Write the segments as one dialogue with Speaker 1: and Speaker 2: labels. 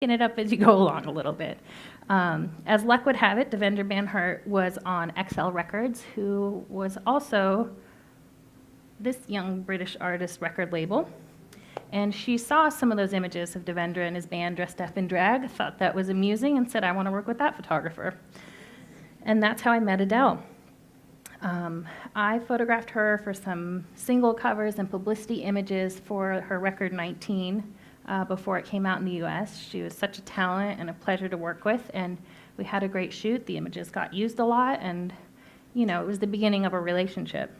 Speaker 1: picking it up as you go along a little bit. As luck would have it, Devendra Banhart was on XL Records, who was also this young British artist record label. And she saw some of those images of Devendra and his band dressed up in drag, thought that was amusing, and said, I want to work with that photographer. And that's how I met Adele. I photographed her for some single covers and publicity images for her record 19 before it came out in the US. She was such a talent and a pleasure to work with, and we had a great shoot. The images got used a lot, and it was the beginning of a relationship.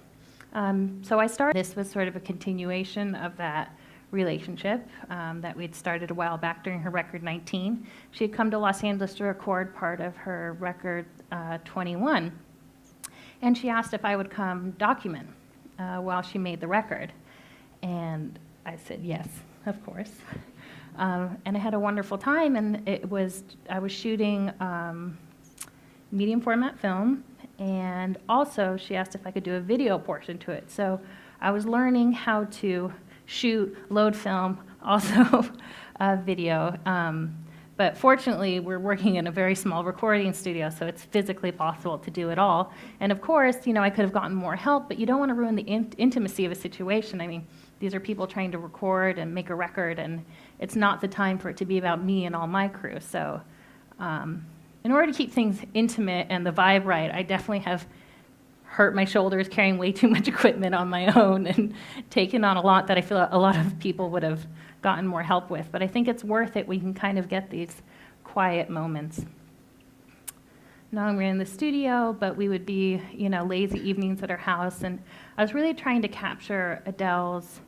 Speaker 1: So I started, this was sort of a continuation of that relationship that we'd started a while back during her record 19. She had come to Los Angeles to record part of her record 21. And she asked if I would come document while she made the record. And I said, yes, of course. And I had a wonderful time, and I was shooting medium format film, and also she asked if I could do a video portion to it. So I was learning how to shoot, load film, also video. But fortunately, we're working in a very small recording studio, so it's physically possible to do it all. And of course, I could have gotten more help, but you don't want to ruin the intimacy of a situation. I mean, these are people trying to record and make a record, and it's not the time for it to be about me and all my crew. So in order to keep things intimate and the vibe right, I definitely have hurt my shoulders carrying way too much equipment on my own and taken on a lot that I feel a lot of people would have gotten more help with. But I think it's worth it. We can kind of get these quiet moments. Not only in the studio, but we would be, lazy evenings at her house. And I was really trying to capture Adele's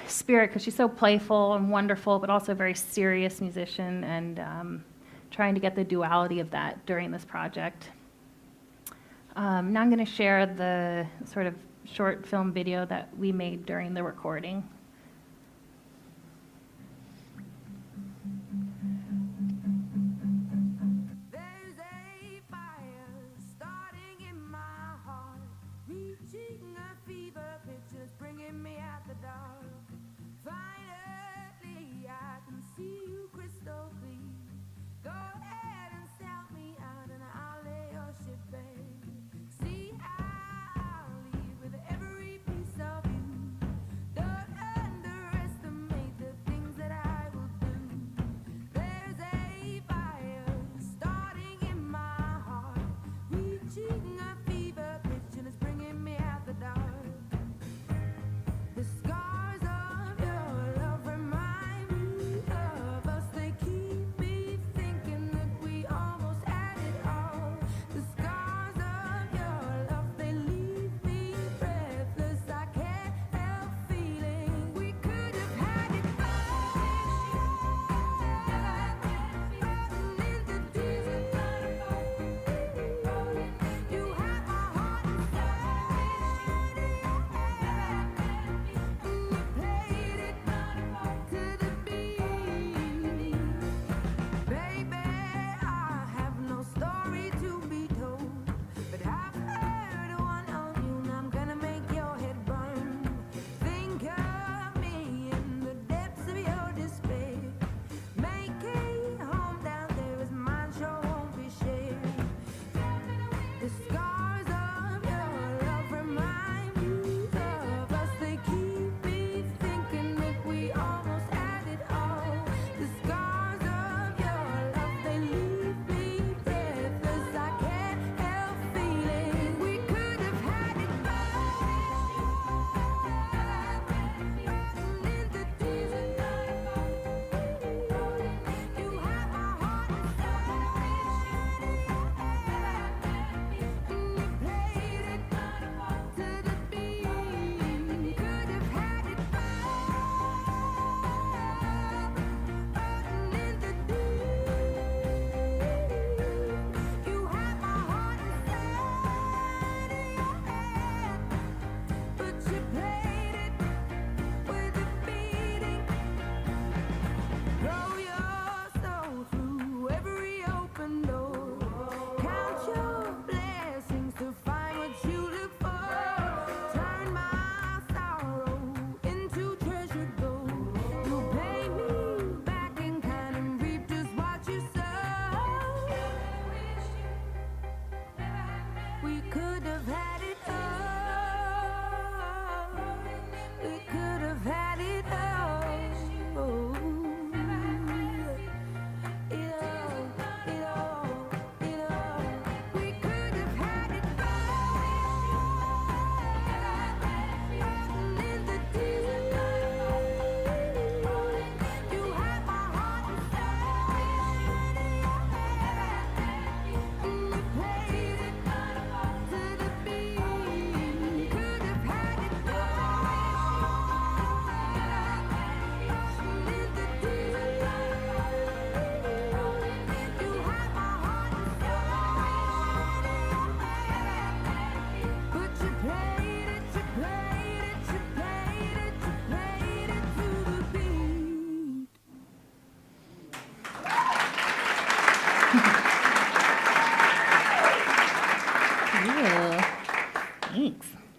Speaker 1: spirit, because she's so playful and wonderful, but also a very serious musician, and trying to get the duality of that during this project. Now I'm going to share the sort of short film video that we made during the recording.
Speaker 2: There's a fire starting in my heart, reaching a fever pitch, just bringing me out the dark. Finally, I can see you crystal clear. Go ahead and sell me out, and I'll lay your ship bare. See, I'll leave with every piece of you. Don't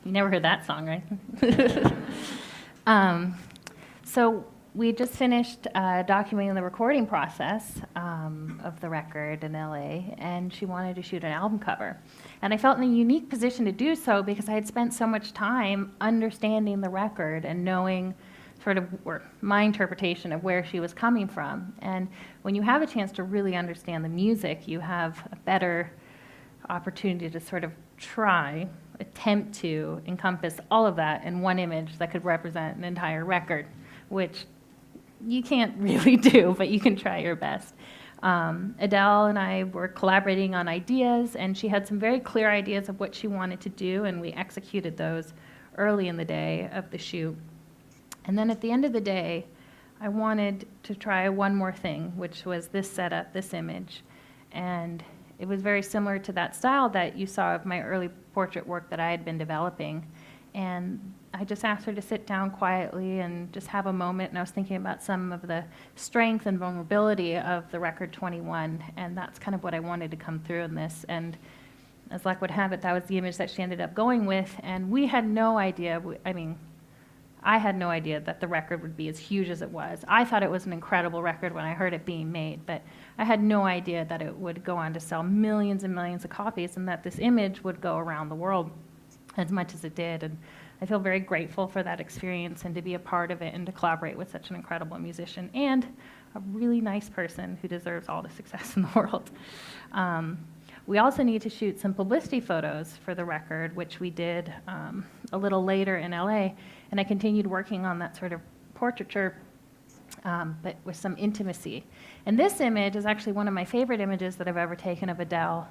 Speaker 1: You never heard that song, right? So we just finished documenting the recording process of the record in LA, and she wanted to shoot an album cover. And I felt in a unique position to do so because I had spent so much time understanding the record and knowing sort of my interpretation of where she was coming from. And when you have a chance to really understand the music, you have a better opportunity to sort of attempt to encompass all of that in one image that could represent an entire record, which you can't really do, but you can try your best. Adele and I were collaborating on ideas, and she had some very clear ideas of what she wanted to do, and we executed those early in the day of the shoot. And then at the end of the day, I wanted to try one more thing, which was this setup, this image. And it was very similar to that style that you saw of my early portrait work that I had been developing. And I just asked her to sit down quietly and just have a moment, and I was thinking about some of the strength and vulnerability of the record 21, and that's kind of what I wanted to come through in this. And as luck would have it, that was the image that she ended up going with, and we had no idea, I had no idea that the record would be as huge as it was. I thought it was an incredible record when I heard it being made, but I had no idea that it would go on to sell millions and millions of copies and that this image would go around the world as much as it did. And I feel very grateful for that experience and to be a part of it and to collaborate with such an incredible musician and a really nice person who deserves all the success in the world. We also need to shoot some publicity photos for the record, which we did a little later in LA, and I continued working on that sort of portraiture, but with some intimacy. And this image is actually one of my favorite images that I've ever taken of Adele,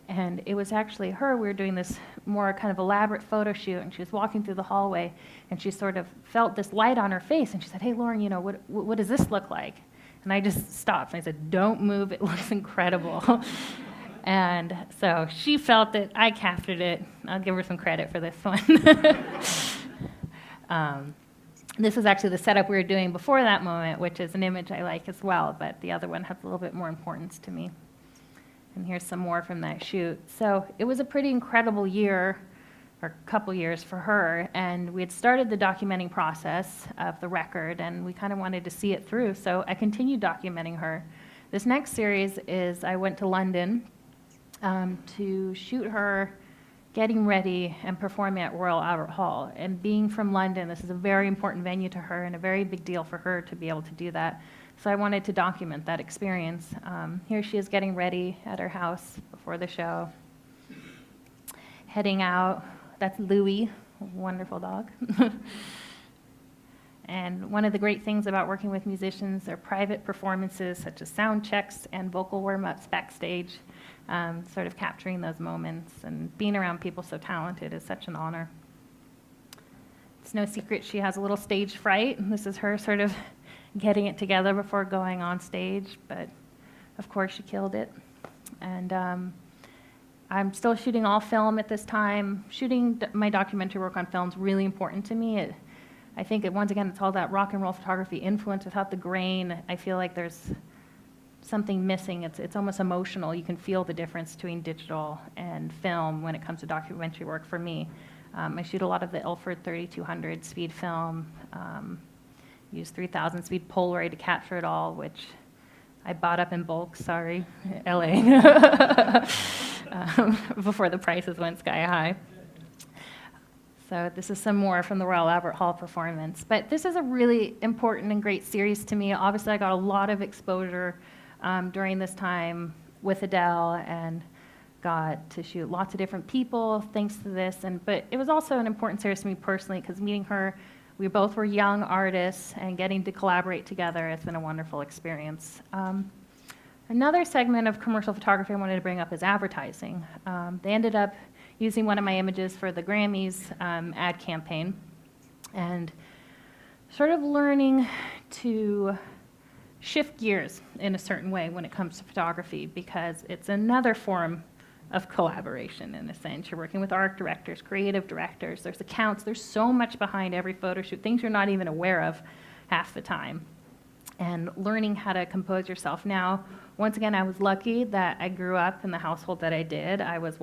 Speaker 1: and it was actually her. We were doing this more kind of elaborate photo shoot, and she was walking through the hallway, and she sort of felt this light on her face, and she said, "Hey, Lauren, you know, what does this look like?" And I just stopped, and I said, "Don't move, it looks incredible." And so she felt it, I captured it. I'll give her some credit for this one. This is actually the setup we were doing before that moment, which is an image I like as well, but the other one has a little bit more importance to me. And here's some more from that shoot. So it was a pretty incredible year, or couple years for her, and we had started the documenting process of the record, and we kind of wanted to see it through, so I continued documenting her. This next series is I went to London to shoot her getting ready and performing at Royal Albert Hall. And being from London, this is a very important venue to her and a very big deal for her to be able to do that. So I wanted to document that experience. Here she is getting ready at her house before the show. Heading out, that's Louie, a wonderful dog. And one of the great things about working with musicians are private performances such as sound checks and vocal warm-ups backstage, sort of capturing those moments, and being around people so talented is such an honor. It's no secret she has a little stage fright, and this is her sort of getting it together before going on stage, but of course she killed it. And I'm still shooting all film at this time. Shooting my documentary work on film is really important to me. I think once again, it's all that rock and roll photography influence. Without the grain, I feel like there's something missing. It's almost emotional. You can feel the difference between digital and film when it comes to documentary work for me. I shoot a lot of the Ilford 3200 speed film, use 3000 speed Polaroid to capture it all, which I bought up in bulk, sorry, LA, before the prices went sky high. So this is some more from the Royal Albert Hall performance. But this is a really important and great series to me. Obviously, I got a lot of exposure during this time with Adele and got to shoot lots of different people thanks to this. But it was also an important series to me personally because meeting her, we both were young artists, and getting to collaborate together has been a wonderful experience. Another segment of commercial photography I wanted to bring up is advertising. They ended up using one of my images for the Grammys ad campaign, and sort of learning to shift gears in a certain way when it comes to photography, because it's another form of collaboration in a sense. You're working with art directors, creative directors, there's accounts, there's so much behind every photo shoot, things you're not even aware of half the time. And learning how to compose yourself. Now, once again, I was lucky that I grew up in the household that I did. I was